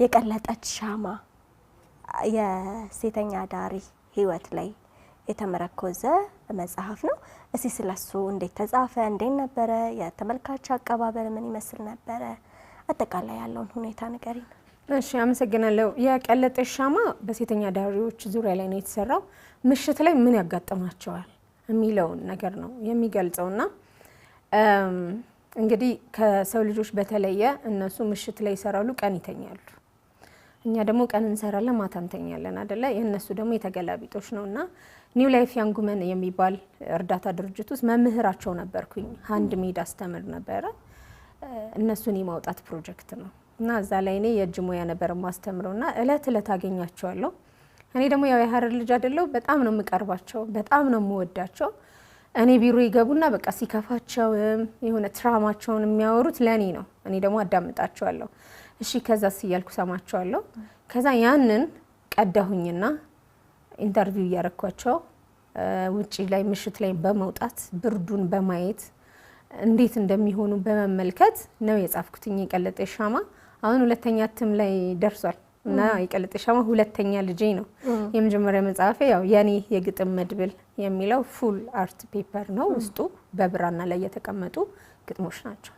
የቀለጠች ሻማ የሴተኛ ዳሪ ህይወት ላይ የተመረኮዘ መጽሐፍ ነው። እስቲ ስለሱ እንዴት ተጻፈ፣ እንዴት ነበረ፣ የተመልካች አቀባበል ምን ይመስል ነበረ፣ አጠቃላይ ያለውን ሁኔታ ንገሪኝ። እሺ አመሰግናለሁ። የቀለጠች ሻማ በሴተኛ ዳሪዎች ዙሪያ ላይ ነው የተሰራው። ምሽት ላይ ምን ያጋጥማቸዋል የሚለውን ነገር ነው የሚገልጸውና እንግዲህ ከሰው ልጆች በተለየ እነሱ ምሽት ላይ ይሰራሉ፣ ቀን ይተኛሉ። እኛ ደግሞ ቀን እንሰራለን፣ ማታ እንተኛለን አይደለ? የነሱ ደግሞ የተገላቢጦች ነውና ኒው ላይፍ ያንግ ውመን የሚባል እርዳታ ድርጅት ውስጥ መምህራቸው ነበርኩኝ። ሃንድ ሜድ አስተምር ነበረ። እነሱን የማውጣት ፕሮጀክት ነው እና እዛ ላይ እኔ የእጅ ሙያ ነበር ማስተምረውና እለት አገኛቸዋለሁ። እኔ ደግሞ ያው የሀረር ልጅ አይደለሁ፣ በጣም ነው የምቀርባቸው፣ በጣም ነው የምወዳቸው። እኔ ቢሮ ይገቡና በቃ ሲከፋቸው የሆነ ትራማቸውን የሚያወሩት ለኔ ነው። እኔ ደግሞ አዳምጣቸዋለሁ። እሺ ከዛ ሲያልኩ ሰማቸዋለሁ። ከዛ ያንን ቀዳሁኝና ኢንተርቪው ያረኳቸው ውጪ ላይ ምሽት ላይ በመውጣት ብርዱን በማየት እንዴት እንደሚሆኑ በመመልከት ነው የጻፍኩትኝ የቀለጠች ሻማ። አሁን ሁለተኛ እትም ላይ ደርሷል እና የቀለጠች ሻማ ሁለተኛ ልጄ ነው። የመጀመሪያ መጽሐፌ ያው የኔ የግጥም መድብል የሚለው ፉል አርት ፔፐር ነው። ውስጡ በብራና ላይ የተቀመጡ ግጥሞች ናቸው።